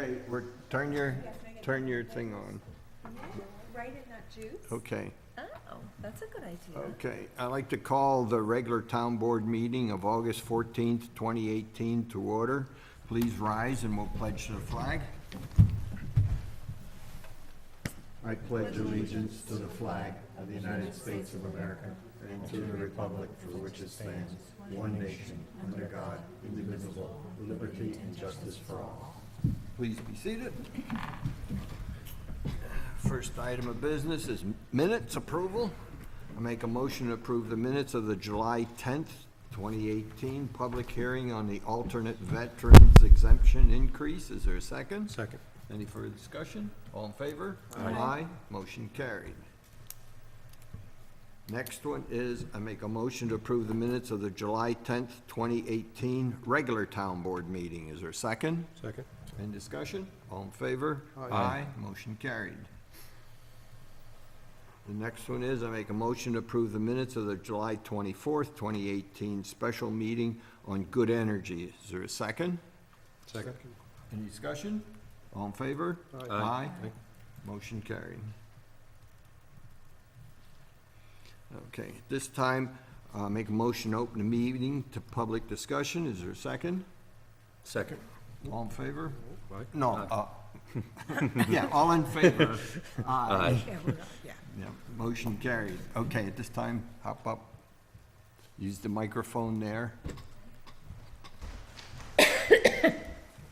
Okay, turn your thing on. Write it, not juice? Okay. Oh, that's a good idea. Okay, I'd like to call the regular town board meeting of August 14th, 2018 to order. Please rise and we'll pledge to the flag. I pledge allegiance to the flag of the United States of America and to the republic for which it stands, one nation, under God, indivisible, with liberty and justice for all. Please be seated. First item of business is minutes approval. I make a motion to approve the minutes of the July 10th, 2018 public hearing on the alternate veterans exemption increase. Is there a second? Second. Any further discussion? All in favor? Aye. Motion carried. Next one is I make a motion to approve the minutes of the July 10th, 2018 regular town board meeting. Is there a second? Second. Any discussion? All in favor? Aye. Motion carried. The next one is I make a motion to approve the minutes of the July 24th, 2018 special meeting on good energy. Is there a second? Second. Any discussion? All in favor? Aye. Motion carried. Okay, at this time, make a motion to open the meeting to public discussion. Is there a second? Second. All in favor? Aye. No, yeah, all in favor? Aye. Yeah, we're not, yeah. Yeah, motion carried. Okay, at this time, hop up, use the microphone there.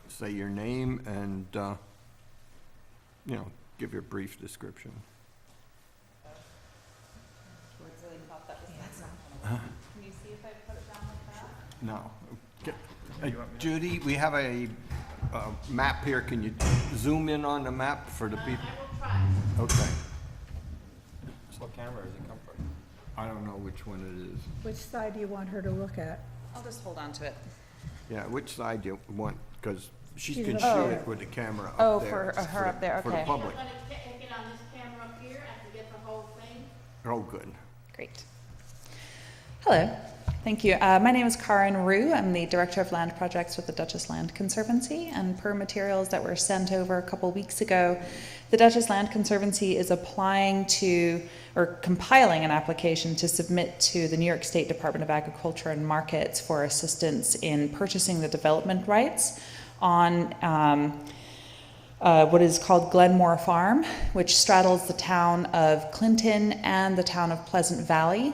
Say your name and, give your brief description. Can you see if I put it down like that? No. Judy, we have a map here. Can you zoom in on the map for the people? I will try. Okay. What camera does it come from? I don't know which one it is. Which side do you want her to look at? I'll just hold on to it. Yeah, which side do you want? Because she She's can up shoot there. it with the camera up Oh, there. for her up there, For the okay. public. I'm gonna take it on this camera up here, I can get the whole thing. Oh, good. Great. Hello, thank you. My name is Karen Rue. I'm the Director of Land Projects with the Dutchess Land Conservancy, and per materials that were sent over a couple weeks ago, the Dutchess Land Conservancy is applying to, or compiling an application to submit to the New York State Department of Agriculture and Markets for assistance in purchasing the development rights on what is called Glenmore Farm, which straddles the town of Clinton and the town of Pleasant Valley.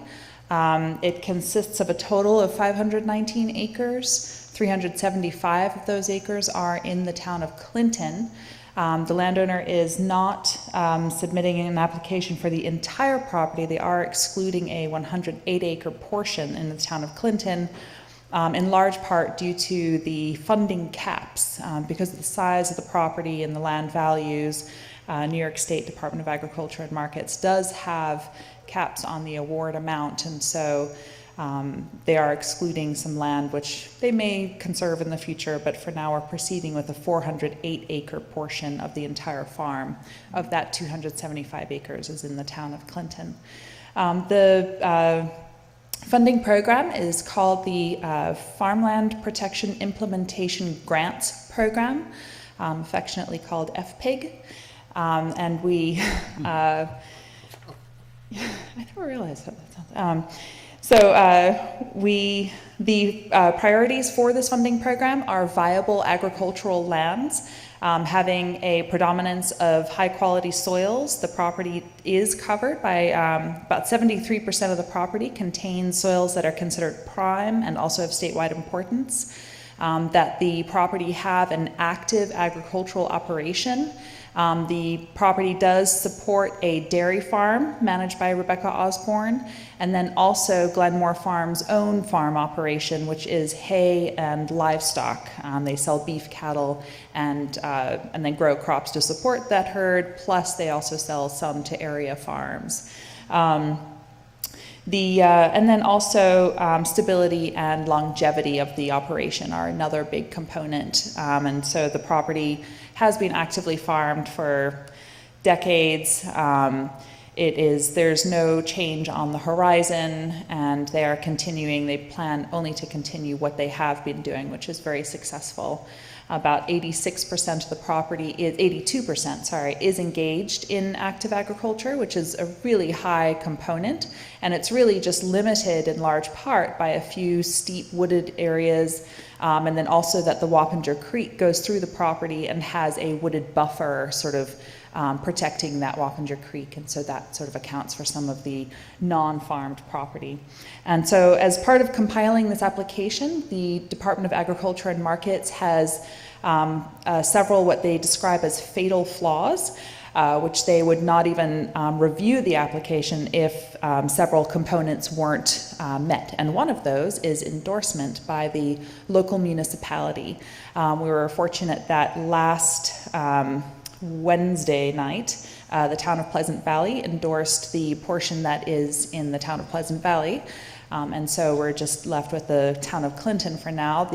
It consists of a total of 519 acres. 375 of those acres are in the town of Clinton. The landowner is not submitting an application for the entire property. They are excluding a 108-acre portion in the town of Clinton, in large part due to the funding caps. Because of the size of the property and the land values, New York State Department of Agriculture and Markets does have caps on the award amount, and so they are excluding some land which they may conserve in the future, but for now are proceeding with a 408-acre portion of the entire farm. Of that, 275 acres is in the town of Clinton. The funding program is called the Farmland Protection Implementation Grants Program, affectionately called FPIG, and we I never realized how that sounds. The priorities for this funding program are viable agricultural lands, having a predominance of high quality soils. The property is covered by about 73% of the property contains soils that are considered prime and also have statewide importance. That the property have an active agricultural operation. The property does support a dairy farm managed by Rebecca Osborne, and then also Glenmore Farm's own farm operation, which is hay and livestock. They sell beef cattle and then grow crops to support that herd, plus they also sell some to area farms. And then also stability and longevity of the operation are another big component. And so the property has been actively farmed for decades. there's no change on the horizon, and they are continuing, they plan only to continue what they have been doing, which is very successful. About 86% of the property, 82%, sorry, is engaged in active agriculture, which is a really high component. And it's really just limited in large part by a few steep wooded areas, and then also that the Wappinger Creek goes through the property and has a wooded buffer sort of protecting that Wappinger Creek, and so that sort of accounts for some of the non-farmed property. And so as part of compiling this application, the Department of Agriculture and Markets has several what they describe as fatal flaws, which they would not even review the application if several components weren't met. And one of those is endorsement by the local municipality. We were fortunate that last Wednesday night, the town of Pleasant Valley endorsed the portion that is in the town of Pleasant Valley. And so we're just left with the town of Clinton for now.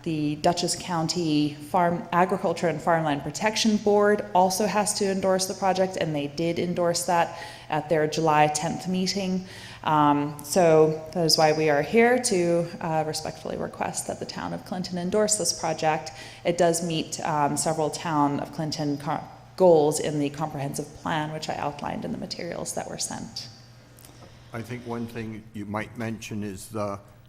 The Dutchess County Farm Agriculture and Farmland Protection Board also has to endorse the project, and they did endorse that at their July 10th meeting. So that is why we are here to respectfully request that the town of Clinton endorse this project. It does meet several town of Clinton goals in the comprehensive plan, which I outlined in the materials that were sent. I think one thing you might mention is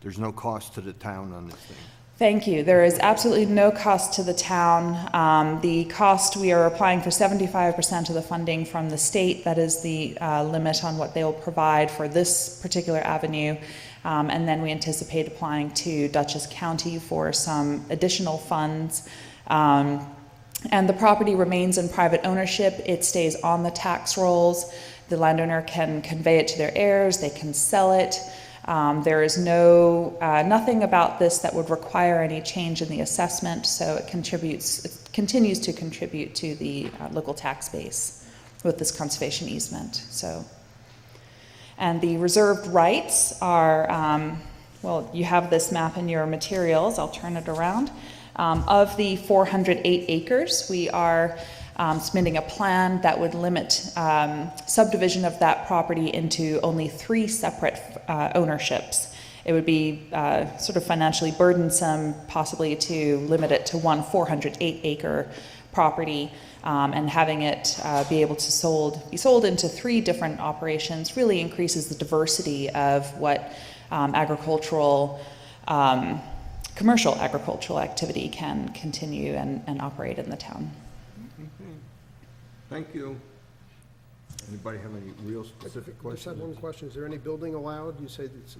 there's no cost to the town on this thing. Thank you. There is absolutely no cost to the town. The cost, we are applying for 75% of the funding from the state. That is the limit on what they will provide for this particular avenue. And then we anticipate applying to Dutchess County for some additional funds. And the property remains in private ownership. It stays on the tax rolls. The landowner can convey it to their heirs. They can sell it. There is nothing about this that would require any change in the assessment, so it continues to contribute to the local tax base with this conservation easement. So, and the reserved rights are, well, you have this map in your materials. I'll turn it around. Of the 408 acres, we are submitting a plan that would limit subdivision of that property into only 3 separate ownerships. It would be sort of financially burdensome possibly to limit it to one 408-acre property, and having it be able to be sold into 3 different operations really increases the diversity of what commercial agricultural activity can continue and operate in the town. Thank you. Anybody have any real specific I just had one questions? question. Is there any building allowed? You say it's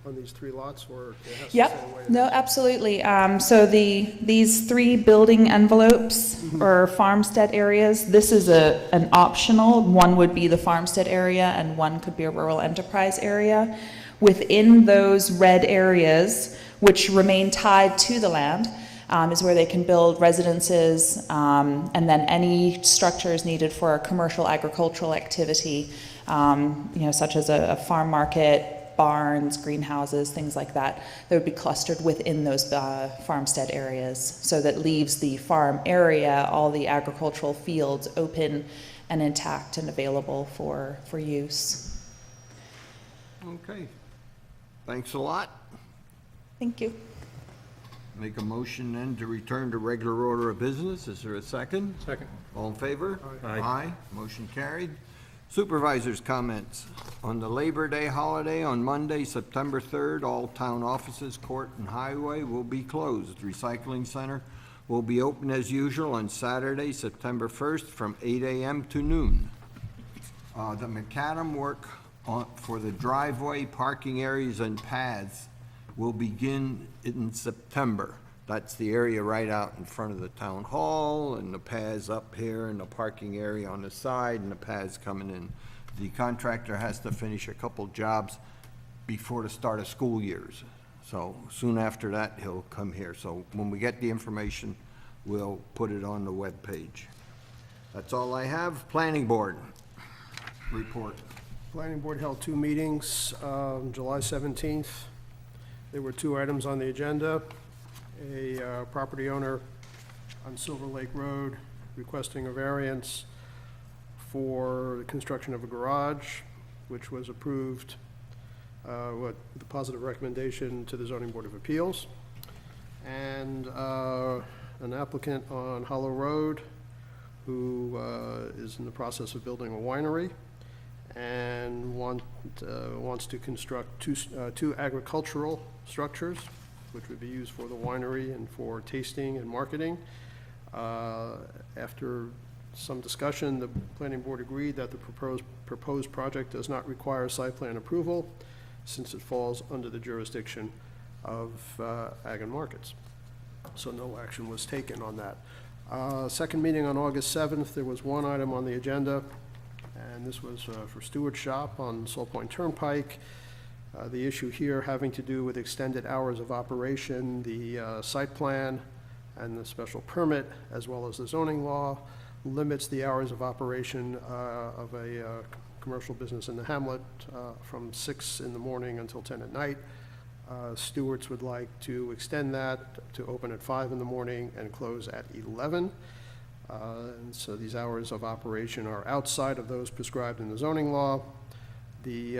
on these 3 lots, or it has to Yep. stay away? No, absolutely. So these 3 building envelopes or farmstead areas, this is an optional. One would be the farmstead area, and one could be a rural enterprise area. Within those red areas, which remain tied to the land, is where they can build residences, and then any structures needed for a commercial agricultural activity, such as a farm market, barns, greenhouses, things like that, that would be clustered within those farmstead areas. So that leaves the farm area, all the agricultural fields open and intact and available for use. Okay. Thanks a lot. Thank you. Make a motion then to return to regular order of business. Is there a second? Second. All in favor? Aye. Aye. Motion carried. Supervisors' comments. On the Labor Day holiday on Monday, September 3rd, all town offices, court, and highway will be closed. Recycling center will be open as usual on Saturday, September 1st, from 8 a.m. to noon. The macadam work for the driveway, parking areas, and paths will begin in September. That's the area right out in front of the town hall, and the paths up here, and the parking area on the side, and the paths coming in. The contractor has to finish a couple jobs before the start of school years. So soon after that, he'll come here. So when we get the information, we'll put it on the webpage. That's all I have. Planning board report. Planning Board held 2 meetings, July 17th. There were 2 items on the agenda. A property owner on Silver Lake Road requesting a variance for the construction of a garage, which was approved with a positive recommendation to the Zoning Board of Appeals. And an applicant on Hollow Road who is in the process of building a winery and wants to construct two agricultural structures, which would be used for the winery and for tasting and marketing. After some discussion, the planning board agreed that the proposed project does not require site plan approval since it falls under the jurisdiction of Ag and Markets. So no action was taken on that. Second meeting on August 7th, there was one item on the agenda, and this was for Stewart Shop on Soul Point Turnpike. The issue here having to do with extended hours of operation, the site plan and the special permit, as well as the zoning law, limits the hours of operation of a commercial business in the hamlet from 6 in the morning until 10 at night. Stewart's would like to extend that to open at 5 in the morning and close at 11. And so these hours of operation are outside of those prescribed in the zoning law. The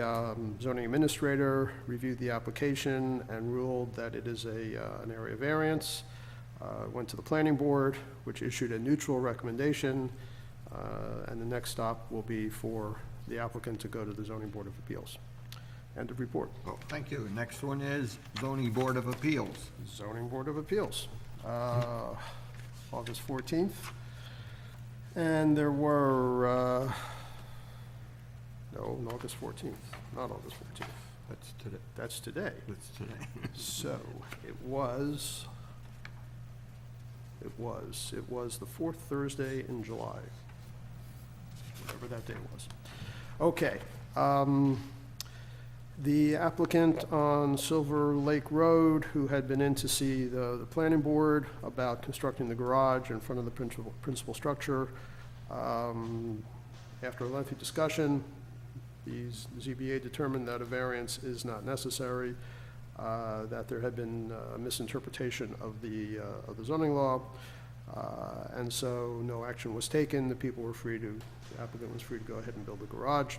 zoning administrator reviewed the application and ruled that it is an area variance. Went to the planning board, which issued a neutral recommendation, and the next stop will be for the applicant to go to the Zoning Board of Appeals. End of report. Well, thank you. Next one is Zoning Board of Appeals. Zoning Board of Appeals, August 14th. And there were, no, August 14th, not August 14th. That's today. That's today. That's today. So it was the fourth Thursday in July, whatever that day was. Okay. The applicant on Silver Lake Road, who had been in to see the planning board about constructing the garage in front of the principal structure, after a lengthy discussion, the ZBA determined that a variance is not necessary, that there had been a misinterpretation of the zoning law, and so no action was taken. The applicant was free to go ahead and build the garage.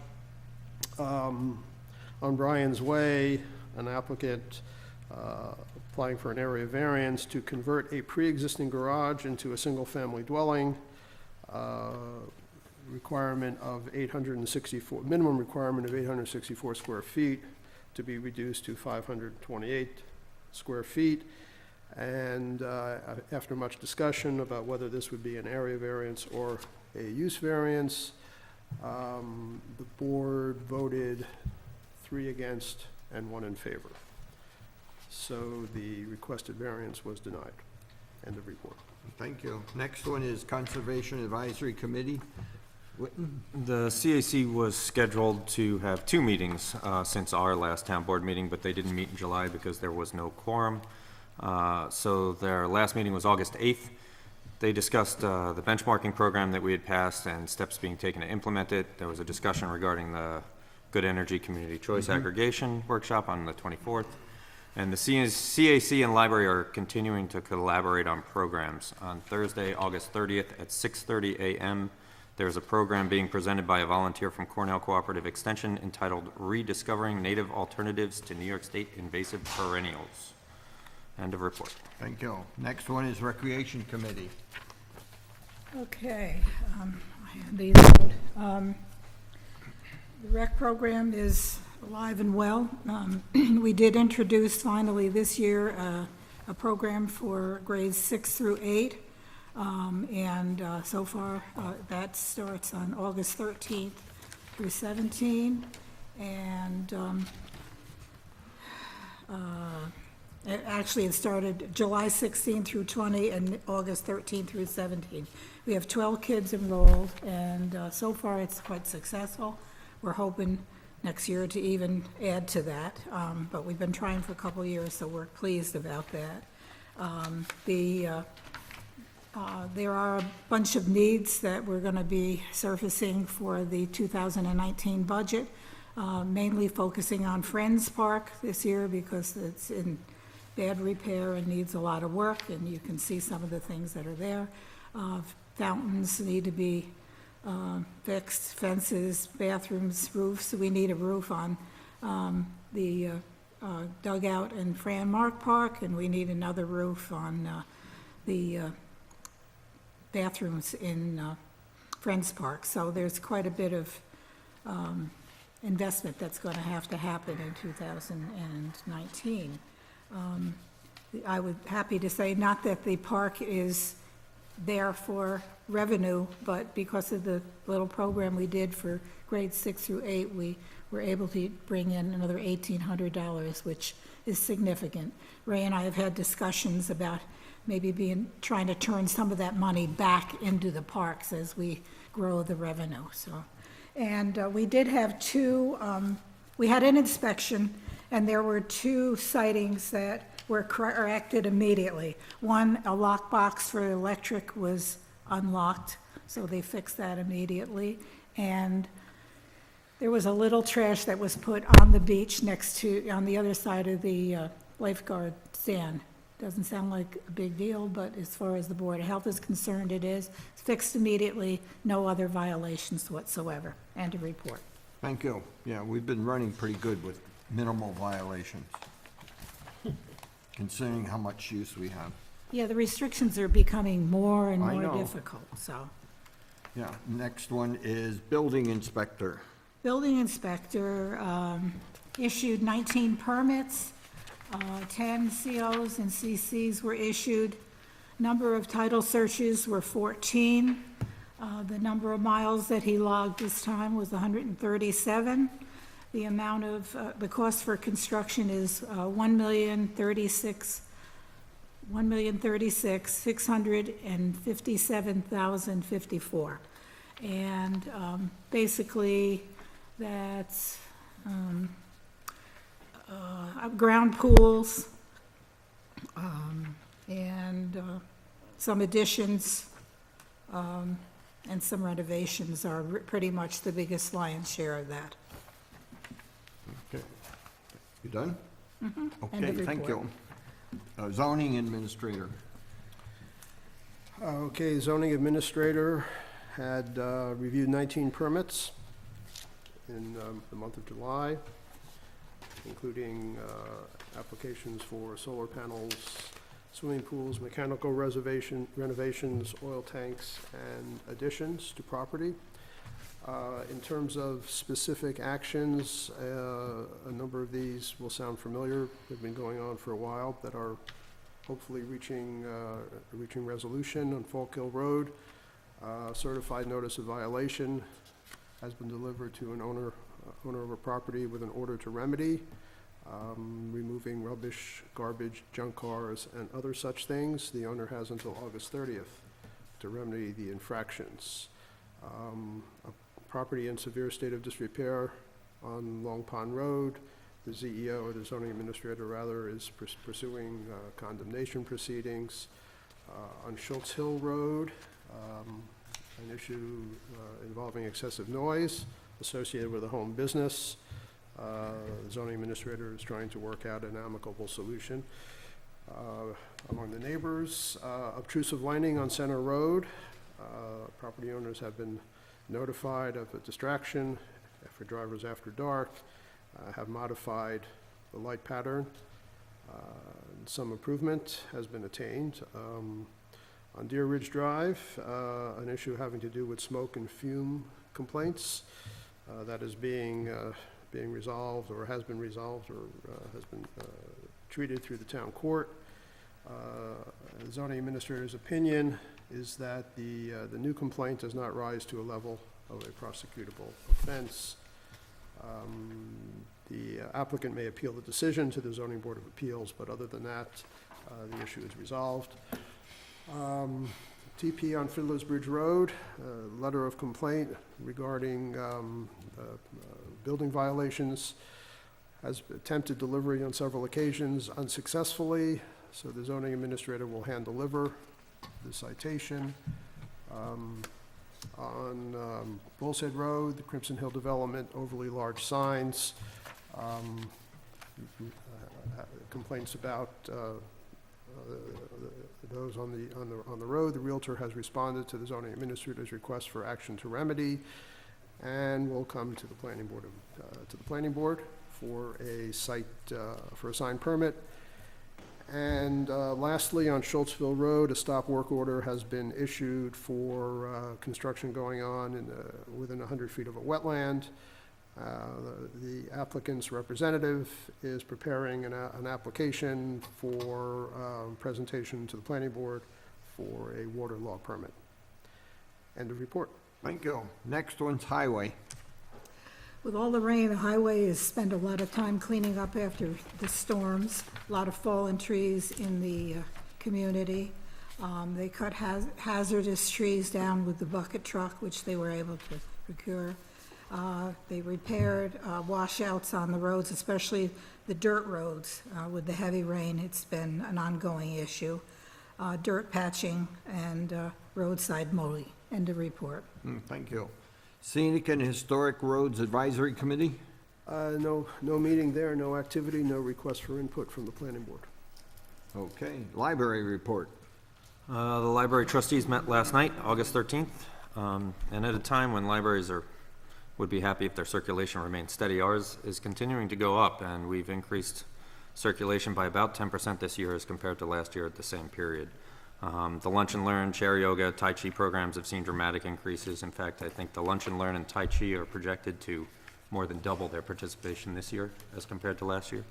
On Bryan's Way, an applicant applying for an area variance to convert a pre-existing garage into a single-family dwelling, requirement of 864, minimum requirement of 864 square feet to be reduced to 528 square feet. And after much discussion about whether this would be an area variance or a use variance, the board voted 3 against and 1 in favor. So the requested variance was denied. End of report. Thank you. Next one is Conservation Advisory Committee. The CAC was scheduled to have 2 meetings since our last town board meeting, but they didn't meet in July because there was no quorum. So their last meeting was August 8th. They discussed the benchmarking program that we had passed and steps being taken to implement it. There was a discussion regarding the Good Energy Community Choice Aggregation Workshop on the 24th. And the CAC and library are continuing to collaborate on programs. On Thursday, August 30th at 6:30 a.m., there's a program being presented by a volunteer from Cornell Cooperative Extension entitled Rediscovering Native Alternatives to New York State Invasive Perennials. End of report. Thank you. Next one is Recreation Committee. Okay, I had these out. The rec program is alive and well. We did introduce finally this year a program for grades 6 through 8. And so far, that starts on August 13th through 17. And it started July 16 through 20 and August 13 through 17. We have 12 kids enrolled, and so far it's quite successful. We're hoping next year to even add to that, but we've been trying for a couple of years, so we're pleased about that. There are a bunch of needs that we're going to be surfacing for the 2019 budget, mainly focusing on Friends Park this year because it's in bad repair and needs a lot of work, and you can see some of the things that are there. Fountains need to be fixed, fences, bathrooms, roofs. We need a roof on the dugout in Fran Mark Park, and we need another roof on the bathrooms in Friends Park. So there's quite a bit of investment that's going to have to happen in 2019. I would happy to say, not that the park is there for revenue, but because of the little program we did for grades 6 through 8, we were able to bring in another $1,800, which is significant. Ray and I have had discussions about maybe trying to turn some of that money back into the parks as we grow the revenue, so. And we did have we had an inspection, and there were 2 sightings that were corrected immediately. One, a lockbox for electric was unlocked, so they fixed that immediately. And there was a little trash that was put on the beach on the other side of the lifeguard stand. Doesn't sound like a big deal, but as far as the Board of Health is concerned, it is. It's fixed immediately, no other violations whatsoever, and a report. Thank you. Yeah, we've been running pretty good with minimal violations, considering how much use we have. Yeah, the restrictions are becoming more and I more know. difficult, so. Yeah, next one is building inspector. Building inspector issued 19 permits, 10 COs and CCs were issued. Number of title searches were 14. The number of miles that he logged this time was 137. The amount of, the cost for construction is $1,036,657,054. And basically, that's ground pools and some additions and some renovations are pretty much the biggest lion's share of that. Okay. You done? End Okay, of thank report. you. Zoning administrator. Okay, zoning administrator had reviewed 19 permits in the month of July, including applications for solar panels, swimming pools, mechanical renovations, oil tanks, and additions to property. In terms of specific actions, a number of these will sound familiar. They've been going on for a while, that are hopefully reaching resolution. On Falk Hill Road, certified notice of violation has been delivered to an owner of a property with an order to remedy, removing rubbish, garbage, junk cars, and other such things. The owner has until August 30th to remedy the infractions. A property in severe state of disrepair on Long Pond Road. The ZEO, or the zoning administrator rather, is pursuing condemnation proceedings. On Schultz Hill Road, an issue involving excessive noise associated with a home business. The zoning administrator is trying to work out an amicable solution. Among the neighbors, obtrusive lighting on Center Road. Property owners have been notified of a distraction for drivers after dark, have modified the light pattern. Some improvement has been attained. On Deer Ridge Drive, an issue having to do with smoke and fume complaints that is being resolved, or has been resolved, or has been treated through the town court. The zoning administrator's opinion is that the new complaint does not rise to a level of a prosecutable offense. The applicant may appeal the decision to the Zoning Board of Appeals, but other than that, the issue is resolved. TP on Fiddler's Bridge Road, letter of complaint regarding building violations, has attempted delivery on several occasions unsuccessfully, so the zoning administrator will hand deliver the citation. On Bull's Head Road, the Crimson Hill Development, overly large signs, complaints about those on the road. The Realtor has responded to the zoning administrator's request for action to remedy, and will come to the planning board for a site, for a signed permit. And lastly, on Schultzville Road, a stop work order has been issued for construction going on within 100 feet of a wetland. The applicant's representative is preparing an application for presentation to the planning board for a water law permit. End of report. Thank you. Next one's highway. With all the rain, the highway has spent a lot of time cleaning up after the storms, a lot of fallen trees in the community. They cut hazardous trees down with the bucket truck, which they were able to procure. They repaired washouts on the roads, especially the dirt roads. With the heavy rain, it's been an ongoing issue. Dirt patching and roadside mowing. End of report. Thank you. Scenic and Historic Roads Advisory Committee? No meeting there, no activity, no request for input from the planning board. Okay. Library report. The library trustees met last night, August 13th, and at a time when libraries would be happy if their circulation remained steady. Ours is continuing to go up, and we've increased circulation by about 10% this year as compared to last year at the same period. The Lunch and Learn, Chair Yoga, Tai Chi programs have seen dramatic increases. In fact, I think the Lunch and Learn and Tai Chi are projected to more than double their participation this year as compared to last year.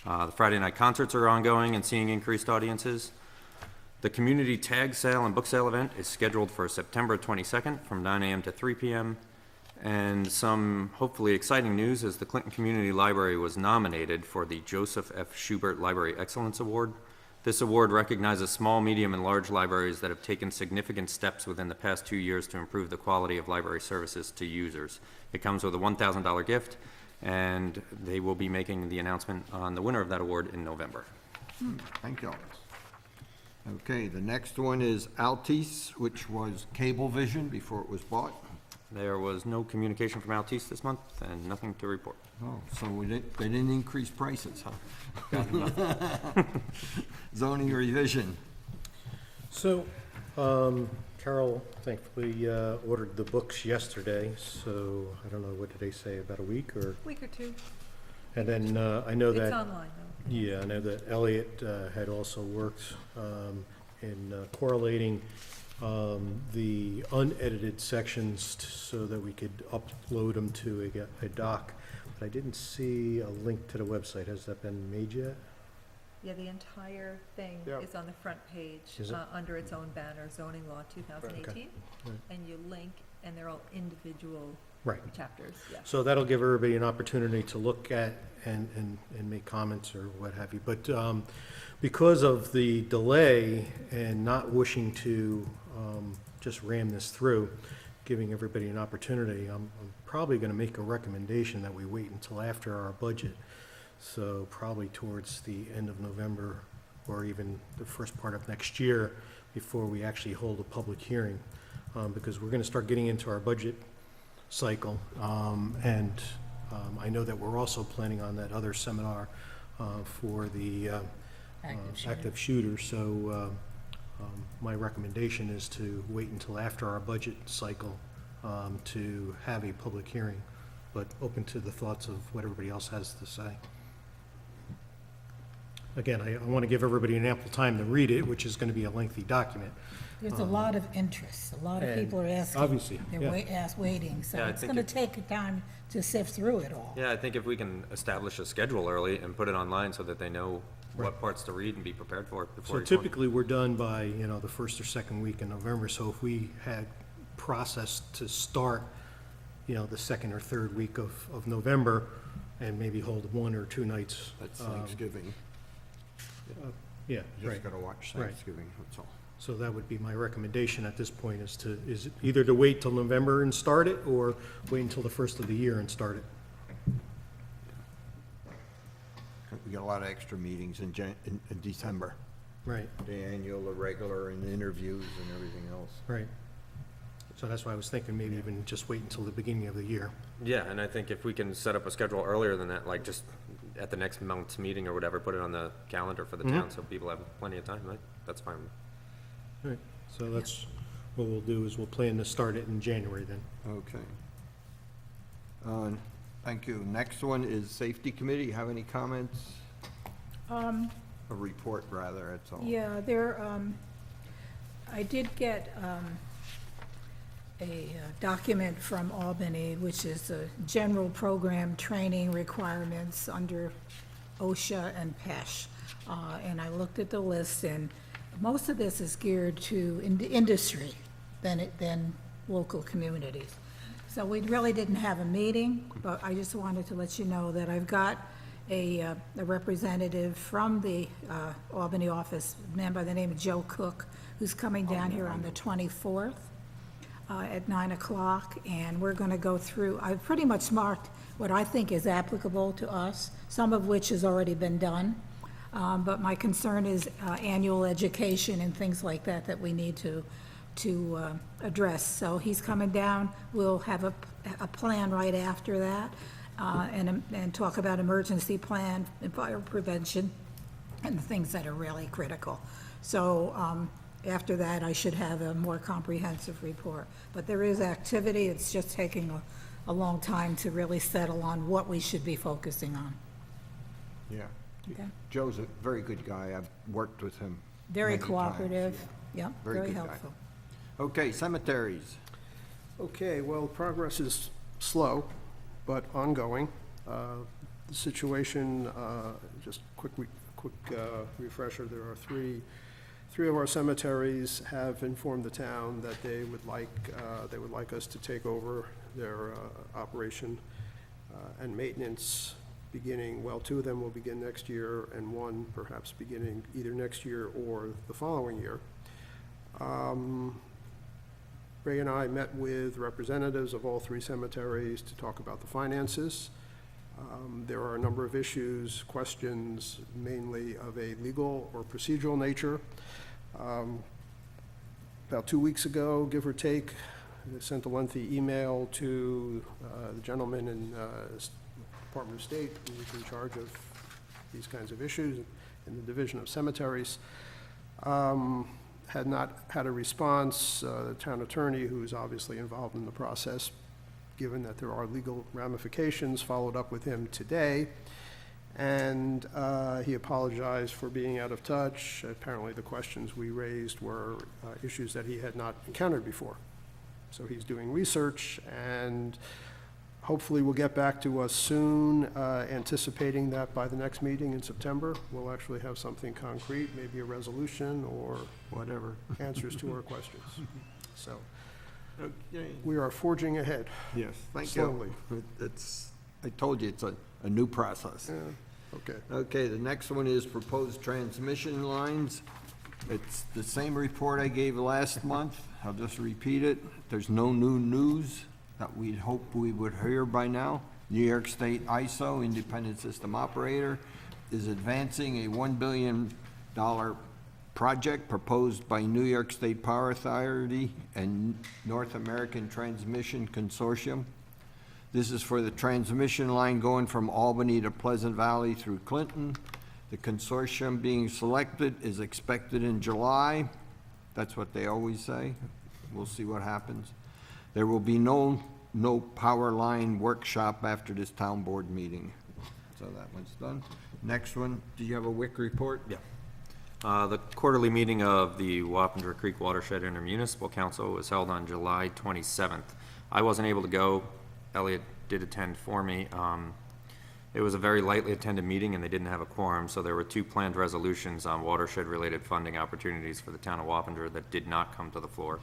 The Friday night concerts are ongoing and seeing increased audiences. The community tag sale and book sale event is scheduled for September 22nd from 9 a.m. to 3 p.m. And some hopefully exciting news is the Clinton Community Library was nominated for the Joseph F. Schubert Library Excellence Award. This award recognizes small, medium, and large libraries that have taken significant steps within the past 2 years to improve the quality of library services to users. It comes with a $1,000 gift, and they will be making the announcement on the winner of that award in November. Thank you. Okay, the next one is Altice, which was Cablevision before it was bought. There was no communication from Altice this month and nothing to report. Oh, so they didn't increase prices, huh? Zoning revision. So, Carol thankfully ordered the books yesterday, so I don't know, what did they say, about a week or? Week or two. And then I know that. It's online though. Yeah, I know that Elliot had also worked in correlating the unedited sections so that we could upload them to a doc. But I didn't see a link to the website. Has that been made yet? Yeah, the entire thing Yeah. is on the front page, Is it? under its own banner, zoning law 2018. Right. And you link, and they're all individual Right. chapters, yeah. So that'll give everybody an opportunity to look at and make comments or what have you. But because of the delay and not wishing to just ram this through, giving everybody an opportunity, I'm probably going to make a recommendation that we wait until after our budget. So probably towards the end of November or even the first part of next year before we actually hold a public hearing. Because we're going to start getting into our budget cycle. And I know that we're also planning on that other seminar for the active shooter. So my recommendation is to wait until after our budget cycle to have a public hearing, but open to the thoughts of what everybody else has to say. Again, I want to give everybody an ample time to read it, which is going to be a lengthy document. There's a lot of interest, a lot of people are asking. Obviously, They're yeah. waiting, so Yeah, I it's think gonna take time to sift through it all. Yeah, I think if we can establish a schedule early and put it online so that they know what parts to read and be prepared for it before So each one. typically, we're done by, the first or second week in November, so if we had processed to start, the second or third week of November, and maybe hold 1 or 2 nights. That's Thanksgiving. Yeah, Just right. gotta watch Right. Thanksgiving, that's all. So that would be my recommendation at this point, is either to wait till November and start it, or wait until the first of the year and start it. We got a lot of extra meetings in December. Right, The annual, the regular, and interviews and everything else. right. So that's why I was thinking maybe even just wait until the beginning of the year. Yeah, and I think if we can set up a schedule earlier than that, like just at the next month's meeting or whatever, put it on the calendar for the town, so people have plenty of time, right? That's fine. All right, so that's, what we'll do is we'll plan to start it in January then. Okay. Thank you. Next one is Safety Committee. You have any comments? A report, rather, that's all. Yeah, I did get a document from Albany, which is a general program training requirements under OSHA and PESH. And I looked at the list, and most of this is geared to industry than local communities. So we really didn't have a meeting, but I just wanted to let you know that I've got a representative from the Albany office, a man by the name of Joe Cook, who's coming down here on the 24th at 9 o'clock, and we're going to go through, I've pretty much marked what I think is applicable to us, some of which has already been done, but my concern is annual education and things like that that we need to address. So he's coming down, we'll have a plan right after that, and talk about emergency plan and fire prevention and the things that are really critical. So after that, I should have a more comprehensive report. But there is activity, it's just taking a long time to really settle on what we should be focusing on. Yeah. Okay. Joe's a very good guy. I've worked with him Very many times, cooperative, yeah. yeah, Very very good guy. helpful. Okay, cemeteries. Okay, well, progress is slow, but ongoing. The situation, just quick refresher, there are three of our cemeteries have informed the town that they would like us to take over their operation and maintenance beginning, well, two of them will begin next year, and one perhaps beginning either next year or the following year. Ray and I met with representatives of all three cemeteries to talk about the finances. There are a number of issues, questions, mainly of a legal or procedural nature. About 2 weeks ago, give or take, I sent a lengthy email to the gentleman in Department of State who's in charge of these kinds of issues in the Division of Cemeteries. Had not had a response. The town attorney, who's obviously involved in the process, given that there are legal ramifications, followed up with him today, and he apologized for being out of touch. Apparently the questions we raised were issues that he had not encountered before. So he's doing research, and hopefully will get back to us soon, anticipating that by the next meeting in September, we'll actually have something concrete, maybe a resolution or Whatever. answers to our questions. So Okay. we are forging ahead. Yes, thank Slowly. you. I told you, it's a new process. Yeah, okay. Okay, the next one is proposed transmission lines. It's the same report I gave last month. I'll just repeat it. There's no new news that we'd hoped we would hear by now. New York State ISO, Independent System Operator, is advancing a $1 billion project proposed by New York State Power Authority and North American Transmission Consortium. This is for the transmission line going from Albany to Pleasant Valley through Clinton. The consortium being selected is expected in July. That's what they always say. We'll see what happens. There will be no power line workshop after this town board meeting. So that one's done. Next one, do you have a WIC report? Yeah. The quarterly meeting of the Wappinger Creek Watershed Intermunicipal Council was held on July 27th. I wasn't able to go. Elliot did attend for me. It was a very lightly attended meeting, and they didn't have a quorum, so there were two planned resolutions on watershed-related funding opportunities for the town of Wappinger that did not come to the floor.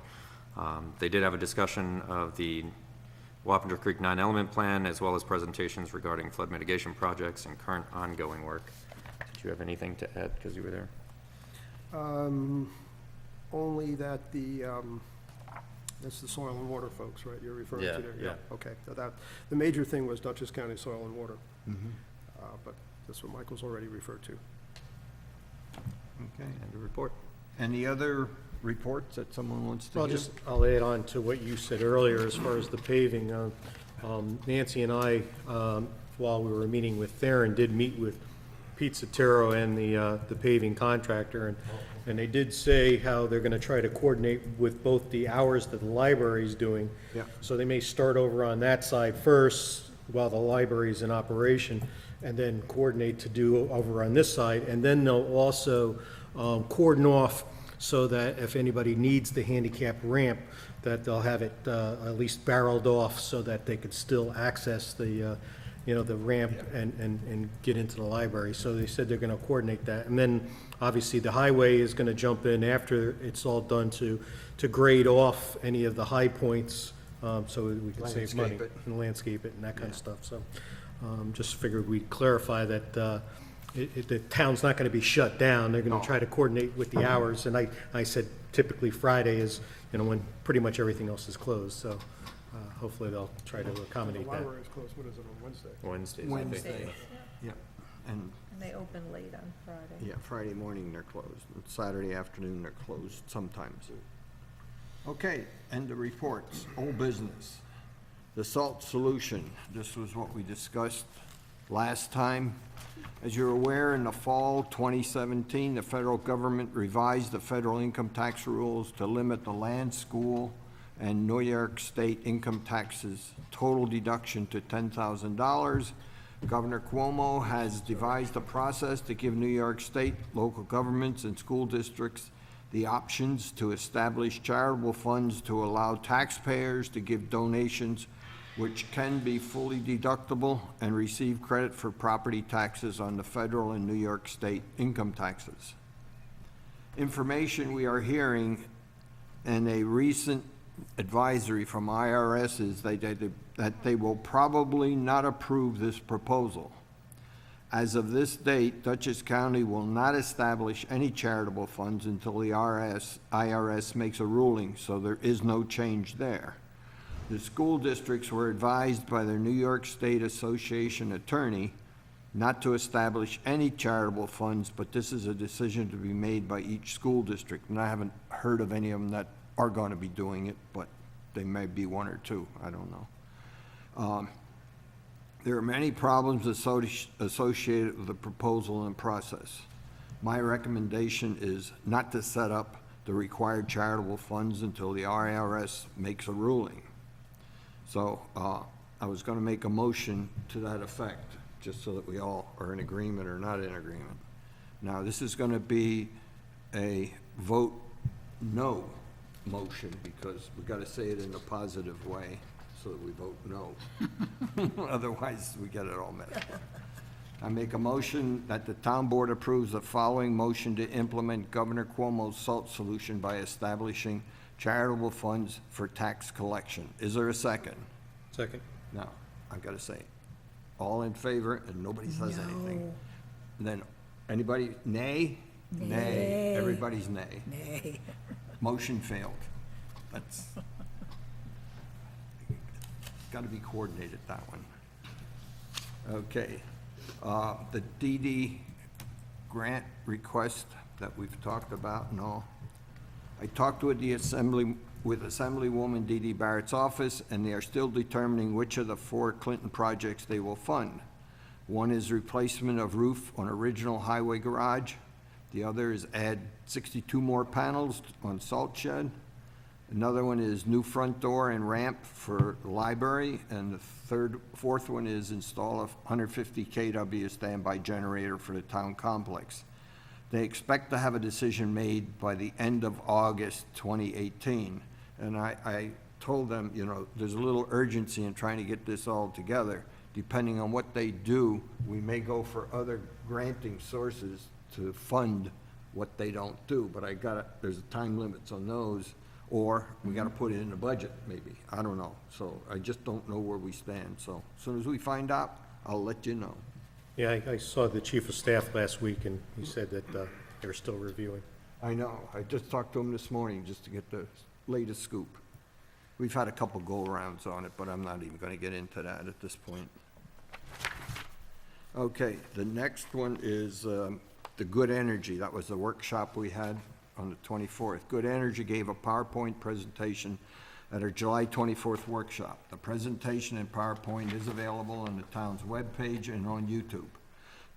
They did have a discussion of the Wappinger Creek 9-element plan, as well as presentations regarding flood mitigation projects and current ongoing work. Did you have anything to add, because you were there? Only that that's the soil and water folks, right, you're referring to Yeah, there? yeah. Okay, so the major thing was Dutchess County Soil and Water. But that's what Michael's already referred to. Okay. And a report. Any other reports that someone wants to Well, give? I'll add on to what you said earlier as far as the paving. Nancy and I while we were meeting with Theron, did meet with Pete Sotero and the paving contractor, and they did say how they're gonna try to coordinate with both the hours that the library's doing. Yeah. So they may start over on that side first while the library's in operation, and then coordinate to do over on this side, and then they'll also cordon off so that if anybody needs the handicap ramp, that they'll have it at least barreled off so that they could still access the, the ramp and get into the library. So they said they're gonna coordinate that. And then, obviously, the highway is gonna jump in after it's all done to grade off any of the high points, so we can save money. Landscape it. And landscape it and that kind of stuff, so. Just figured we'd clarify that the town's not gonna be shut down. They're gonna try to coordinate with the hours. And I said typically Friday is, when pretty much everything else is closed, so hopefully they'll try to The accommodate that. library is closed, what is it, on Wednesday? Wednesdays, Wednesday. Yeah, and, And they open late on Friday. yeah, Friday morning they're closed, and Saturday afternoon they're closed sometimes. Okay, end of reports, old business. The salt solution, this was what we discussed last time. As you're aware, in the fall 2017, the federal government revised the federal income tax rules to limit the land, school, and New York State income taxes total deduction to $10,000. Governor Cuomo has devised a process to give New York State, local governments, and school districts the options to establish charitable funds to allow taxpayers to give donations which can be fully deductible and receive credit for property taxes on the federal and New York State income taxes. Information we are hearing in a recent advisory from IRS is that they will probably not approve this proposal. As of this date, Dutchess County will not establish any charitable funds until the IRS makes a ruling, so there is no change there. The school districts were advised by their New York State Association attorney not to establish any charitable funds, but this is a decision to be made by each school district. And I haven't heard of any of them that are going to be doing it, but they may be one or two, I don't know. There are many problems associated with the proposal and process. My recommendation is not to set up the required charitable funds until the IRS makes a ruling. So I was going to make a motion to that effect, just so that we all are in agreement or not in agreement. Now, this is going to be a vote no motion, because we've got to say it in a positive way so that we vote no. Otherwise, we get it all messed up. I make a motion that the town board approves the following motion to implement Governor Cuomo's SALT solution by establishing charitable funds for tax collection. Is there a second? Second. No, I've got to say, all in favor, and nobody says anything. Then, anybody, nay? Nay. Everybody's nay. Nay. Motion failed. That's, got to be coordinated, that one. Okay. The DD grant request that we've talked about and all. I talked with Assemblywoman Dee Dee Barrett's office, and they are still determining which of the 4 Clinton projects they will fund. One is replacement of roof on original highway garage. The other is add 62 more panels on salt shed. Another one is new front door and ramp for the library. And the fourth one is install a 150 kW standby generator for the town complex. They expect to have a decision made by the end of August 2018. And I told them, there's a little urgency in trying to get this all together. Depending on what they do, we may go for other granting sources to fund what they don't do. But there's time limits on those, or we gotta put it in the budget, maybe. I don't know. So I just don't know where we stand. So as soon as we find out, I'll let you know. Yeah, I saw the chief of staff last week, and he said that they're still reviewing. I know. I just talked to him this morning just to get the latest scoop. We've had a couple go-arounds on it, but I'm not even going to get into that at this point. Okay, the next one is the Good Energy. That was the workshop we had on the 24th. Good Energy gave a PowerPoint presentation at our July 24th workshop. The presentation and PowerPoint is available on the town's webpage and on YouTube.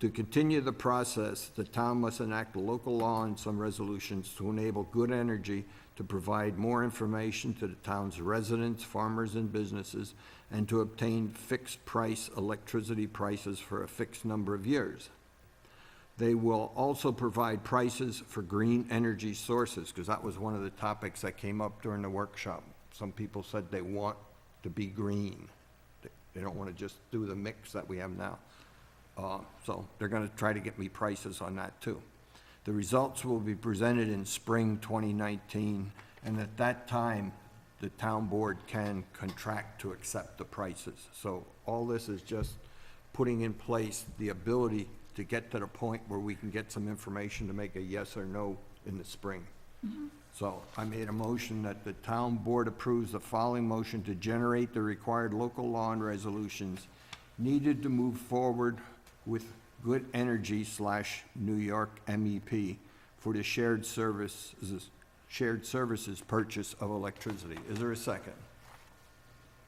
To continue the process, the town must enact a local law and some resolutions to enable Good Energy to provide more information to the town's residents, farmers, and businesses, and to obtain fixed-price electricity prices for a fixed number of years. They will also provide prices for green energy sources, because that was one of the topics that came up during the workshop. Some people said they want to be green. They don't want to just do the mix that we have now. So they're going to try to get me prices on that, too. The results will be presented in spring 2019, and at that time, the town board can contract to accept the prices. So all this is just putting in place the ability to get to the point where we can get some information to make a yes or no in the spring. So I made a motion that the town board approves the following motion to generate the required local law and resolutions needed to move forward with Good Energy / New York MEP for the shared services purchase of electricity. Is there a second?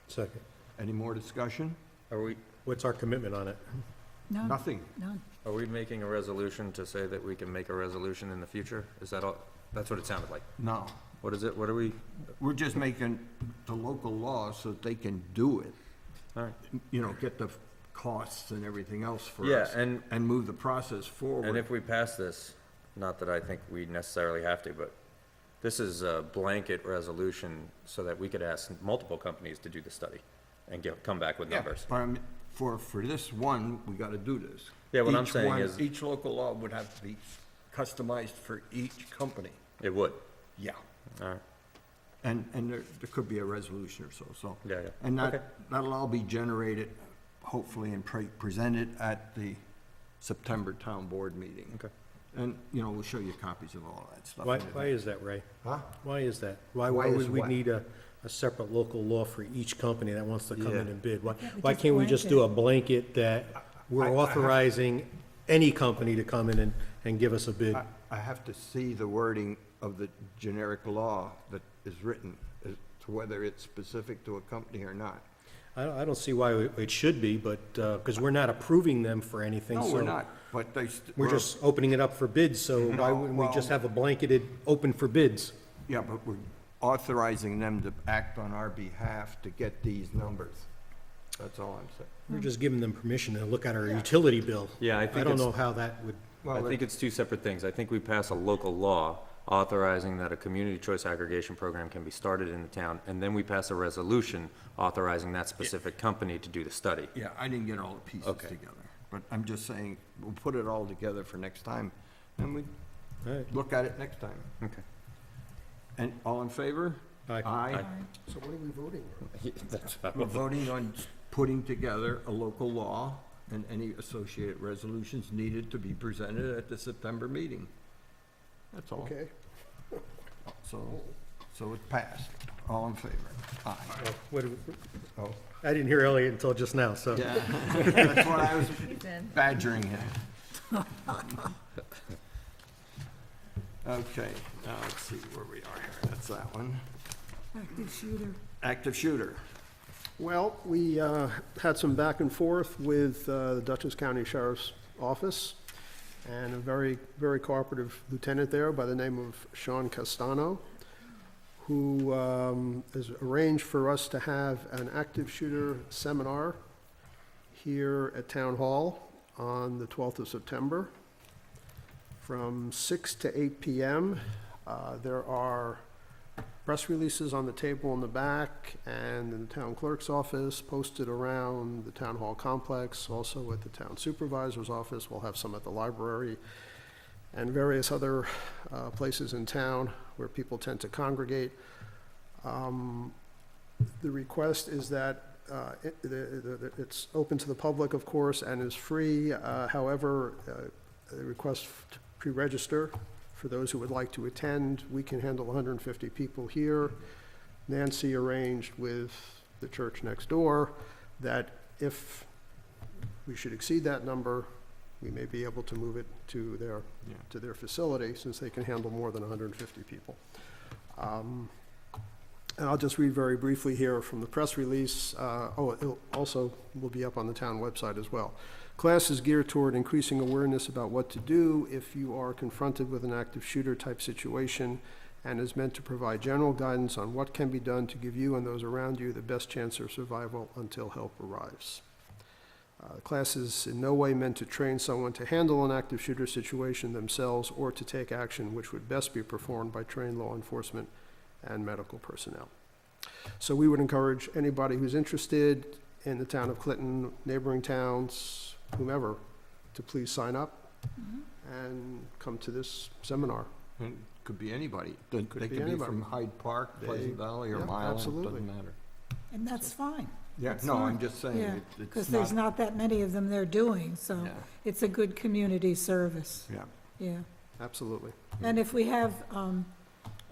Second. Any more discussion? What's our commitment on it? None? Nothing. None. Are we making a resolution to say that we can make a resolution in the future? Is that all? That's what it sounded like. No. What is it? What are we? We're just making the local law so that they can do it. All right. You know, get the costs and everything else for Yeah, us. and- move the process forward. And if we pass this, not that I think we necessarily have to, but this is a blanket resolution so that we could ask multiple companies to do the study and come back with Yeah, numbers. but I mean, for this one, we gotta do this. Yeah, what I'm Each saying one- is- Each local law would have to be customized for each company. It would. Yeah. All right. And there could be a resolution or so. Yeah, yeah. And Okay. that'll all be generated, hopefully, and presented at the September town board meeting. Okay. And, we'll show you copies of all that stuff. Why is that, Ray? Huh? Why is that? Why Why is would we what? need a separate local law for each company that wants to come in Yeah. and bid? Why we why just can't we just do a blanket that we're authorizing any company to come in and give us a bid? I have to see the wording of the generic law that is written as to whether it's specific to a company or not. I don't see why it should be, but, because we're not approving them for anything, No, so. we're not, but We're just opening it up for bids, so why No, wouldn't we just well- have a blanketed, open for bids? Yeah, but we're authorizing them to act on our behalf to get these numbers. That's all I'm saying. We're just giving them permission to look at our utility bill. Yeah, I think I don't it's- know how that would, I think it's two separate things. I think we pass a local law authorizing that a community choice aggregation program can be started in the town, and then we pass a resolution authorizing that specific company to do the study. Yeah, I didn't get all the pieces Okay. together, but I'm just saying, we'll put it all together for next time, and we all right. look at it next time. Okay. And all in favor? Aye. Aye. So what are we voting on? That's We're voting on putting together a local law and any associated resolutions needed to be presented at the September meeting. That's all. Okay. So it passed. All in favor? Aye. Oh, I didn't hear Elliot until just now, so. yeah. That's what I was He's in. badgering him. Okay, now let's see where we are here. That's that one. Active shooter. Active shooter. Well, we had some back and forth with the Dutchess County Sheriff's Office and a very, very cooperative lieutenant there by the name of Sean Castano, who has arranged for us to have an active shooter seminar here at Town Hall on the 12th of September from 6 to 8 p.m. There are press releases on the table in the back and in the town clerk's office, posted around the town hall complex, also at the town supervisor's office. We'll have some at the library and various other places in town where people tend to congregate. The request is that it's open to the public, of course, and is free. However, the request to pre-register for those who would like to attend. We can handle 150 people here. Nancy arranged with the church next door that if we should exceed that number, we may be able to move it to their facility, since they can handle more than 150 people. And I'll just read very briefly here from the press release. It also will be up on the town website as well. Class is geared toward increasing awareness about what to do if you are confronted with an active shooter type situation, and is meant to provide general guidance on what can be done to give you and those around you the best chance of survival until help arrives. The class is in no way meant to train someone to handle an active shooter situation themselves or to take action which would best be performed by trained law enforcement and medical personnel. So we would encourage anybody who's interested in the town of Clinton, neighboring towns, whomever, to please sign up and come to this seminar. And could be anybody. They Could could be be anybody. from Hyde Park, They- Pleasant Valley, or yeah, Mile End, absolutely. doesn't matter. And that's fine. Yeah, That's no, I'm fine. just saying, Yeah, it's because there's not that many of them they're doing, so Yeah. it's a good community service, Yeah. yeah. Absolutely. And if we have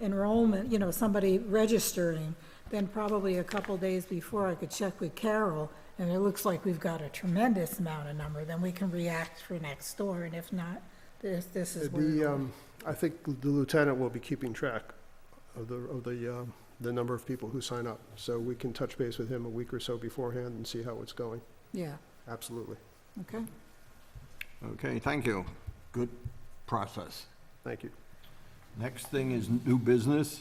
enrollment, somebody registering, then probably a couple days before I could check with Carol, and it looks like we've got a tremendous amount of number, then we can react for next door, and if not, this is where. I think the lieutenant will be keeping track of the number of people who sign up. So we can touch base with him a week or so beforehand and see how it's going. Yeah, Absolutely. okay. Okay, thank you. Good process. Thank you. Next thing is new business.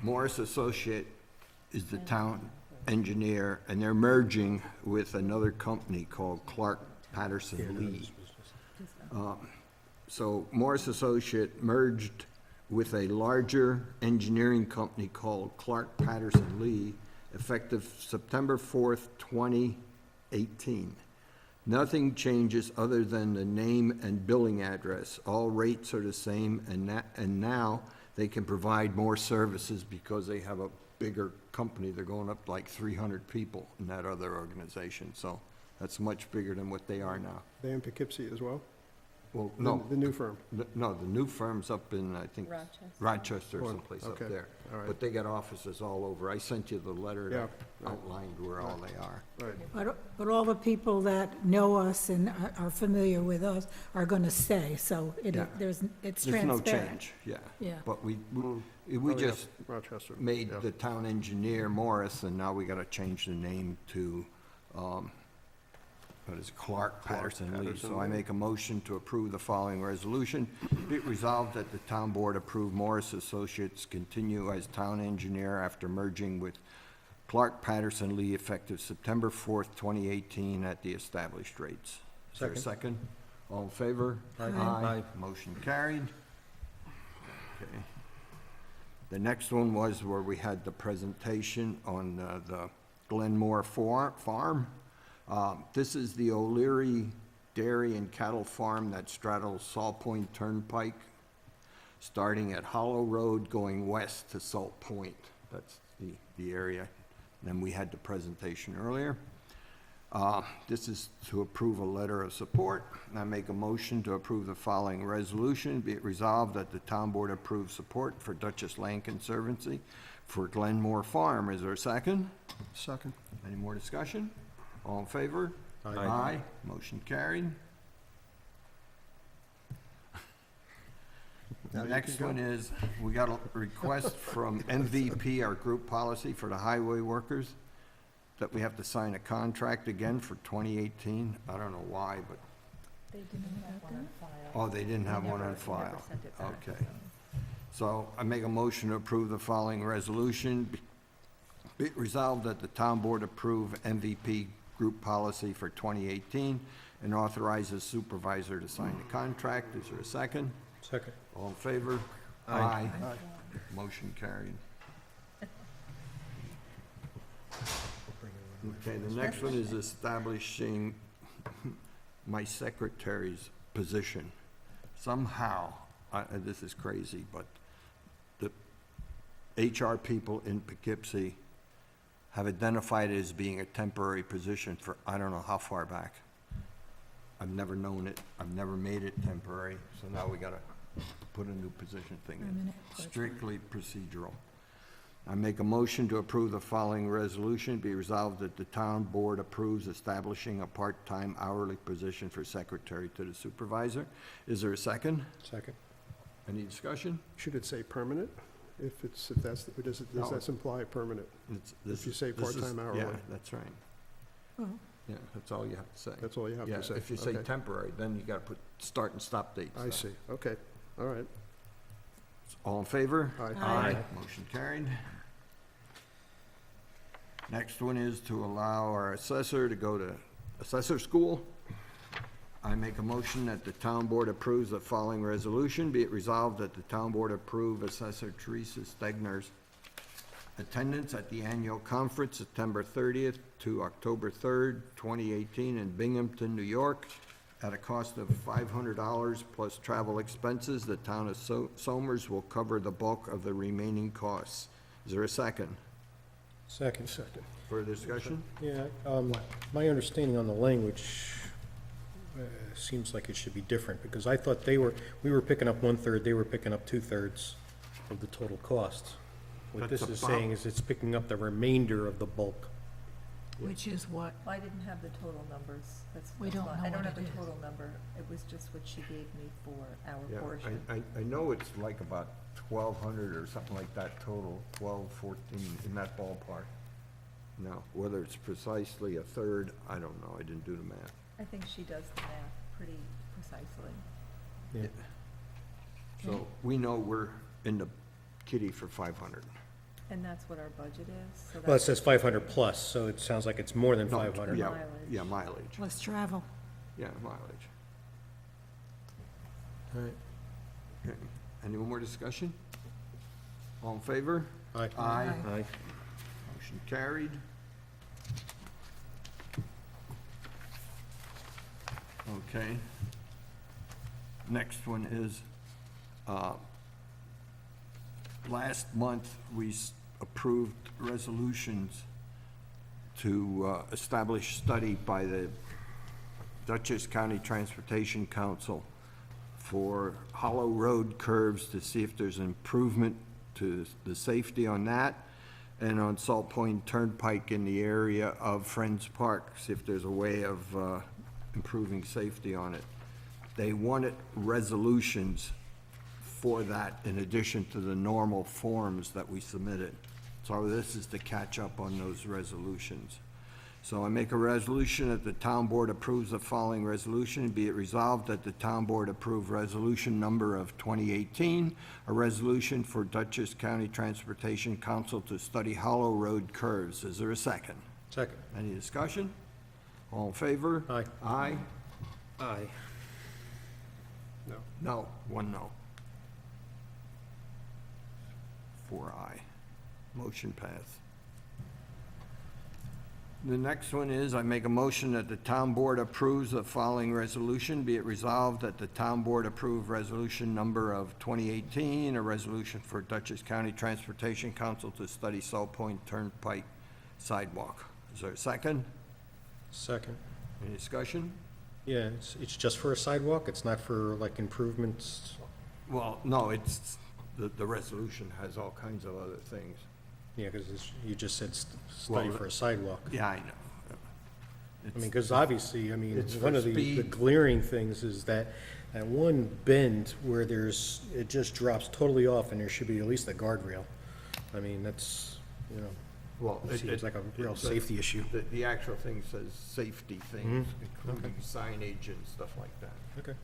Morris Associate is the town engineer, and they're merging with another company called Clark Patterson Lee. So Morris Associate merged with a larger engineering company called Clark Patterson Lee, effective September 4th, 2018. Nothing changes other than the name and billing address. All rates are the same, and now they can provide more services because they have a bigger company. They're going up like 300 people in that other organization, so that's much bigger than what they are now. They in Poughkeepsie as well? Well, The- no, The new firm? no, the new firm's up in, I think, Rochester. Rochester or Oh, someplace up okay. there. All right. But they got offices all over. I sent you the letter that Yeah. outlined where all they are. Right. But all the people that know us and are familiar with us are gonna stay, so Yeah. it's There's no transparent. change, yeah. Yeah. But we Oh, yeah, just Rochester. made Yeah. the town engineer Morris, and now we gotta change the name to, what is it, Clark Patterson Lee. Patterson So I Lee. make a motion to approve the following resolution. Be it resolved that the town board approve Morris Associates continue as town engineer after merging with Clark Patterson Lee effective September 4th, 2018 at the established rates. Is there a second? All in favor? Aye. Motion carried. Okay. The next one was where we had the presentation on the Glenmore Farm. This is the O'Leary Dairy and Cattle Farm that straddles Salt Point Turnpike, starting at Hollow Road going west to Salt Point. That's the area. Then we had the presentation earlier. This is to approve a letter of support. I make a motion to approve the following resolution. Be it resolved that the town board approves support for Duchess Land Conservancy for Glenmore Farm. Is there a second? Second. Any more discussion? All in favor? Aye. Motion carried. Now The you next can go. one is, we got a request from MVP, our group policy for the highway workers, that we have to sign a contract again for 2018. I don't know why, but, They didn't have one on file. oh, they didn't have one on Never file. sent it back, Okay. so. So I make a motion to approve the following resolution. Be it resolved that the town board approve MVP group policy for 2018 and authorizes supervisor to sign the contract. Is there a second? Second. All in favor? Aye. Motion carried. Okay, the next one is establishing my secretary's position. Somehow, this is crazy, but the HR people in Poughkeepsie have identified it as being a temporary position for I don't know how far back. I've never known it, I've never made it temporary, so now we gotta put a new position thing in. Strictly procedural. I make a motion to approve the following resolution. Be resolved that the town board approves establishing a part-time hourly position for secretary to the supervisor. Is there a second? Second. Any discussion? Should it say permanent? If that's, does No. that imply permanent? This If you is- say this is- part-time hourly. Yeah, that's right. Oh. Yeah, that's all you have to say. That's all you have to say? Yeah, if you say Okay. temporary, then you gotta put start and stop dates. I see, okay, all right. All in favor? Aye. Motion carried. Next one is to allow our assessor to go to assessor school. I make a motion that the town board approves the following resolution. Be it resolved that the town board approve Assessor Teresa Stegner's attendance at the annual conference September 30th to October 3rd, 2018 in Binghamton, New York, at a cost of $500 plus travel expenses. The town of Somers will cover the bulk of the remaining costs. Is there a second? Second. Further discussion? Yeah, my understanding on the language seems like it should be different, because I thought we were picking up 1/3, they were picking up 2/3 of the total cost. What That's this is about- saying is it's picking up the remainder of the bulk. Which is what? Well, I didn't have the total numbers, We that's don't why. know I don't what have it the is. total number, it was just what she gave me for our Yeah, portion. I know it's like about 1,200 or something like that total, 12, 14, in that ballpark. Now, whether it's precisely a third, I don't know, I didn't do the math. I think she does the math pretty precisely. Yeah. So we know we're in the kitty for 500. And that's what our budget is, so Well, it that's says 500 plus, so it sounds like it's more than No, 500. Yeah, Mileage. yeah, mileage, Let's travel. yeah, mileage. All right. Okay. Any more discussion? All in favor? Aye. Aye. Aye. Motion carried. Okay. Next one is, last month, we approved resolutions to establish study by the Dutchess County Transportation Council for hollow road curves to see if there's improvement to the safety on that, and on Salt Point Turnpike in the area of Friends Park, see if there's a way of improving safety on it. They wanted resolutions for that in addition to the normal forms that we submitted. So this is to catch up on those resolutions. So I make a resolution that the town board approves the following resolution. Be it resolved that the town board approve resolution number of 2018, a resolution for Dutchess County Transportation Council to study hollow road curves. Is there a second? Second. Any discussion? All in favor? Aye. Aye? Aye. No. No, one no. 4 aye. Motion passed. The next one is, I make a motion that the town board approves the following resolution. Be it resolved that the town board approve resolution number of 2018, a resolution for Dutchess County Transportation Council to study Salt Point Turnpike sidewalk. Is there a second? Second. Any discussion? Yeah, it's just for a sidewalk, it's not for like improvements? Well, no, it's, the resolution has all kinds of other things. Yeah, because you just said study Well, for a sidewalk. Yeah, I know. I mean, because obviously, I mean, It's one for of the speed. glaring things is that at one bend where it just drops totally off and there should be at least a guardrail. I mean, that's, you know, Well, it seems like a real the- safety issue. The actual thing says safety things, including signage and stuff like that. Okay.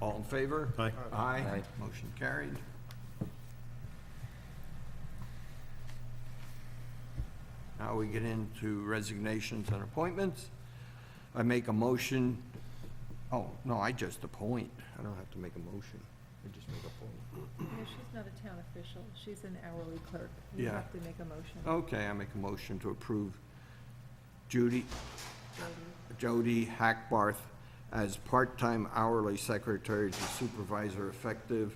All in favor? Aye. Aye. Motion carried. Now we get into resignations and appointments. I make a motion, oh, no, I just appoint. I don't have to make a motion. I just make a point. No, she's not a town official, she's an hourly clerk. You Yeah. have to make a motion. Okay, I make a motion to approve Jody Hackbarth as part-time hourly secretary to supervisor effective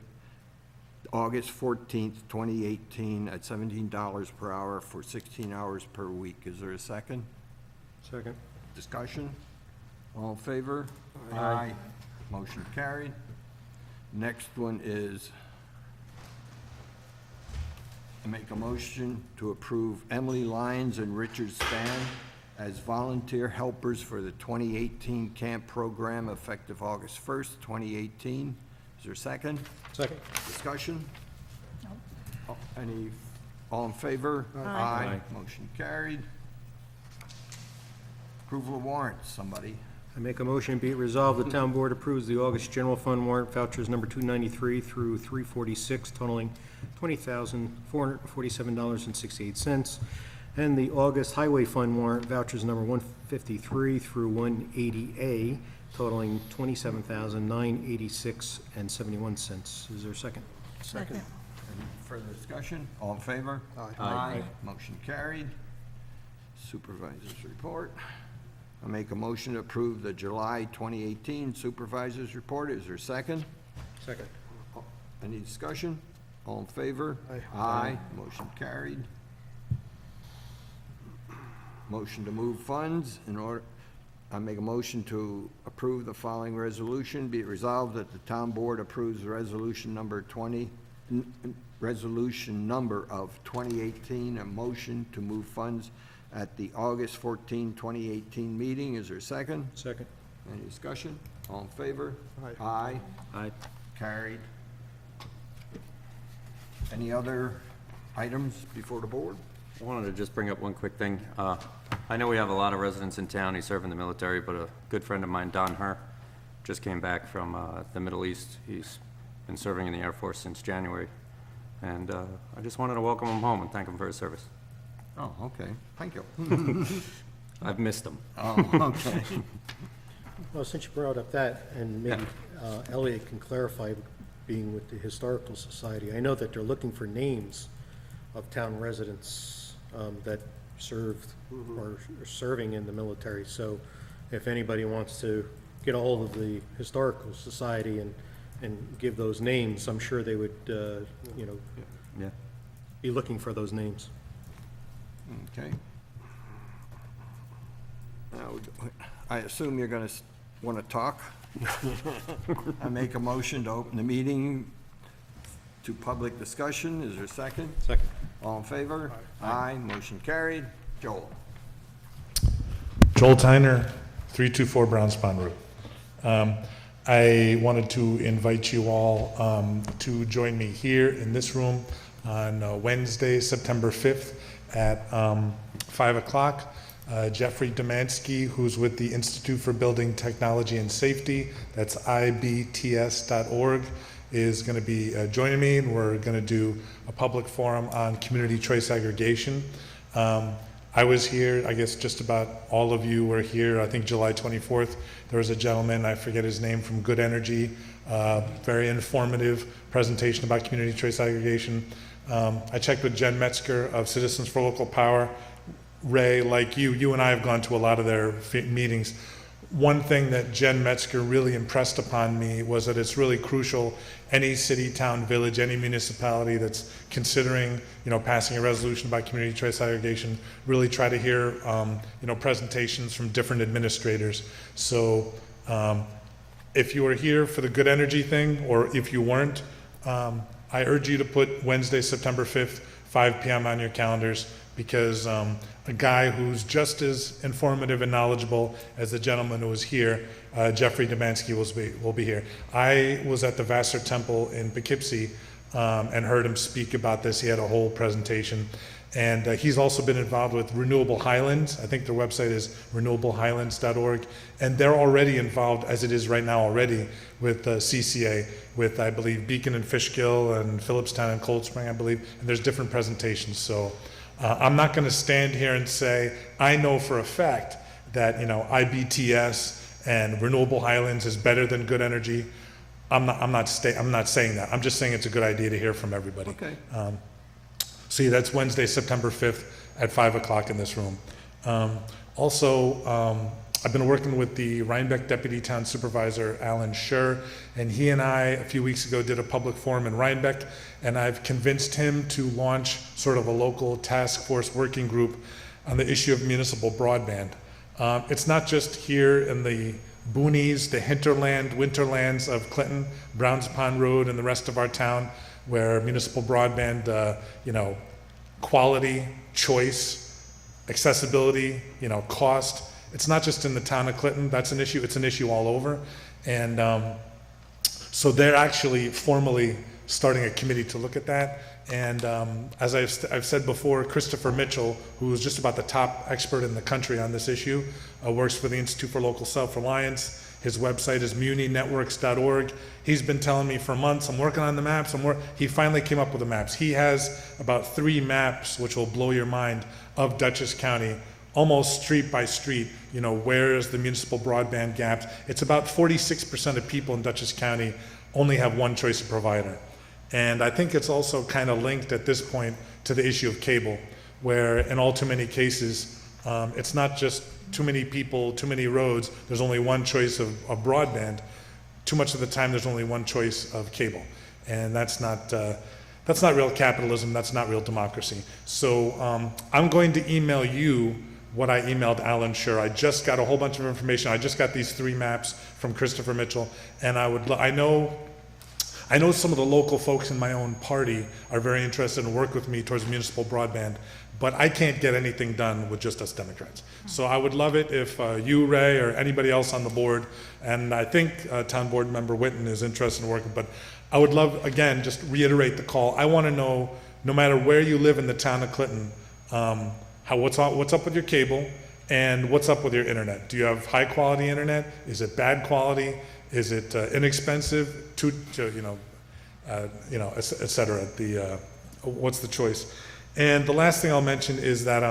August 14th, 2018, at $17 per hour for 16 hours per week. Is there a second? Second. Discussion? All in favor? Aye. Motion carried. Next one is, I make a motion to approve Emily Lyons and Richard Span as volunteer helpers for the 2018 camp program effective August 1st, 2018. Is there a second? Second. Discussion? All in favor? Aye. Motion carried. Approval of warrants, somebody. I make a motion, be it resolved, the town board approves the August general fund warrant vouchers number 293 through 346 totaling $20,447.68, and the August highway fund warrant vouchers number 153 through 180A totaling $27,986.71. Is there a second? Second. Any further discussion? All in favor? Aye. Motion carried. Supervisors report. I make a motion to approve the July 2018 supervisors report. Is there a second? Second. Any discussion? All in favor? Aye. Motion carried. Motion to move funds in order, I make a motion to approve the following resolution. Be it resolved that the town board approves the resolution number of 2018, a motion to move funds at the August 14, 2018 meeting. Is there a second? Second. Any discussion? All in favor? Aye. Aye. Aye. Carried. Any other items before the board? I wanted to just bring up one quick thing. I know we have a lot of residents in town, he served in the military, but a good friend of mine, Don Herr, just came back from the Middle East. He's been serving in the Air Force since January. And I just wanted to welcome him home and thank him for his service. Oh, okay. Thank you. I've missed him. Oh, okay. Well, since you brought up that, and maybe Elliot can clarify, being with the Historical Society, I know that they're looking for names of town residents that served or are serving in the military. So if anybody wants to get a hold of the Historical Society and give those names, I'm sure they would, Yeah. be looking for those names. Okay. Now, I assume you're going to want to talk? I make a motion to open the meeting to public discussion. Is there a second? Second. All in favor? Aye. Motion carried. Joel? Joel Tyner, 324 Browns Pond Road. I wanted to invite you all to join me here in this room on Wednesday, September 5th at 5 o'clock. Jeffrey Demansky, who's with the Institute for Building Technology and Safety, that's ibts.org, is going to be joining me, and we're going to do a public forum on community choice aggregation. I was here, I guess just about all of you were here, I think July 24th. There was a gentleman, I forget his name, from Good Energy, very informative presentation about community choice aggregation. I checked with Jen Metzger of Citizens for Local Power. Ray, like you and I have gone to a lot of their meetings. One thing that Jen Metzger really impressed upon me was that it's really crucial, any city, town, village, any municipality that's considering, passing a resolution about community choice aggregation, really try to hear, presentations from different administrators. So if you were here for the Good Energy thing, or if you weren't, I urge you to put Wednesday, September 5th, 5 p.m. on your calendars, because a guy who's just as informative and knowledgeable as the gentleman who was here, Jeffrey Demansky, will be here. I was at the Vassar Temple in Poughkeepsie and heard him speak about this. He had a whole presentation. And he's also been involved with Renewable Highlands. I think their website is renewablehighlands.org. And they're already involved, as it is right now already, with CCA, with, I believe, Beacon and Fishkill and Phillipstown and Cold Spring, I believe. And there's different presentations. So I'm not going to stand here and say, I know for a fact that, IBTS and Renewable Highlands is better than Good Energy. I'm not saying that. I'm just saying it's a good idea to hear from everybody. Okay. See, that's Wednesday, September 5th at 5 o'clock in this room. I've been working with the Rhinebeck Deputy Town Supervisor, Alan Scher, and he and I, a few weeks ago, did a public forum in Rhinebeck, and I've convinced him to launch sort of a local task force working group on the issue of municipal broadband. It's not just here in the boonies, the hinterland, winterlands of Clinton, Browns Pond Road, and the rest of our town, where municipal broadband, quality, choice, accessibility, cost. It's not just in the town of Clinton. That's an issue. It's an issue all over. And So they're actually formally starting a committee to look at that. And as I've said before, Christopher Mitchell, who is just about the top expert in the country on this issue, works for the Institute for Local Self-Reliance. His website is muninetworks.org. He's been telling me for months, I'm working on the maps. He finally came up with the maps. He has about 3 maps, which will blow your mind, of Dutchess County, almost street by street, where is the municipal broadband gaps. It's about 46% of people in Dutchess County only have one choice of provider. And I think it's also kind of linked at this point to the issue of cable, where in all too many cases, it's not just too many people, too many roads, there's only one choice of broadband. Too much of the time, there's only one choice of cable. And that's not real capitalism, that's not real democracy. So I'm going to email you what I emailed Alan Scher. I just got a whole bunch of information. I just got these 3 maps from Christopher Mitchell, and I know some of the local folks in my own party are very interested in work with me towards municipal broadband, but I can't get anything done with just us Democrats. So I would love it if you, Ray, or anybody else on the board, and I think Town Board Member Witten is interested in working, but I would love, again, just reiterate the call. I want to know, no matter where you live in the town of Clinton, what's up with your cable and what's up with your internet. Do you have high quality internet? Is it bad quality? Is it inexpensive? Et cetera. What's the choice? And the last thing I'll mention is that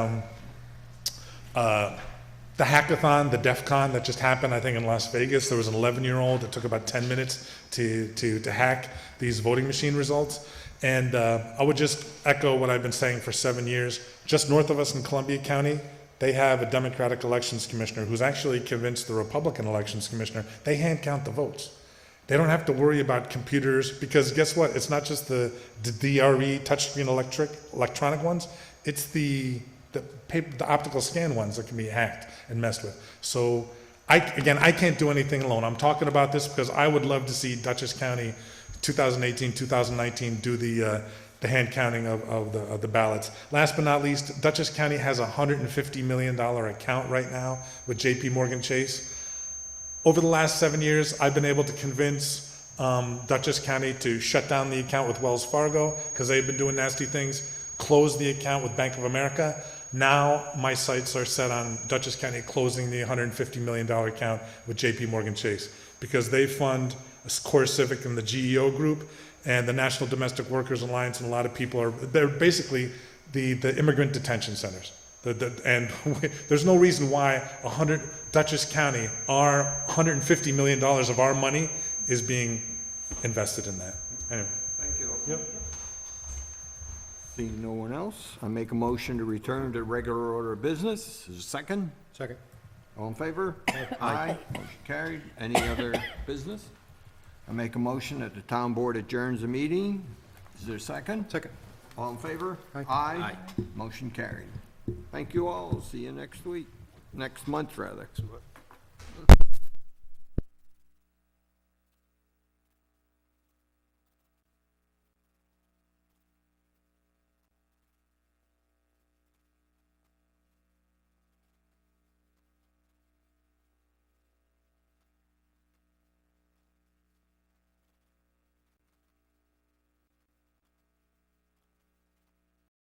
the hackathon, the DEF CON that just happened, I think in Las Vegas, there was an 11-year-old that took about 10 minutes to hack these voting machine results. And I would just echo what I've been saying for 7 years. Just north of us in Columbia County, they have a Democratic elections commissioner who's actually convinced the Republican elections commissioner they hand count the votes. They don't have to worry about computers, because guess what? It's not just the DRE touchscreen electronic ones. It's the optical scan ones that can be hacked and messed with. So I can't do anything alone. I'm talking about this because I would love to see Dutchess County 2018, 2019 do the hand counting of the ballots. Last but not least, Dutchess County has a $150 million account right now with JP Morgan Chase. Over the last 7 years, I've been able to convince Dutchess County to shut down the account with Wells Fargo because they've been doing nasty things, close the account with Bank of America. Now my sights are set on Dutchess County closing the $150 million account with JP Morgan Chase because they fund Core Civic and the GEO group and the National Domestic Workers Alliance, and a lot of people they're basically the immigrant detention centers. And there's no reason why Dutchess County, our $150 million of our money is being invested in that. Anyway. Thank you. Yep. Seeing no one else, I make a motion to return to regular order of business. Is there a second? Second. All in favor? Aye. Motion carried. Any other business? I make a motion that the town board adjourns the meeting. Is there a second? Second. All in favor? Aye. Aye. Motion carried. Thank you all. See you next week, next month rather.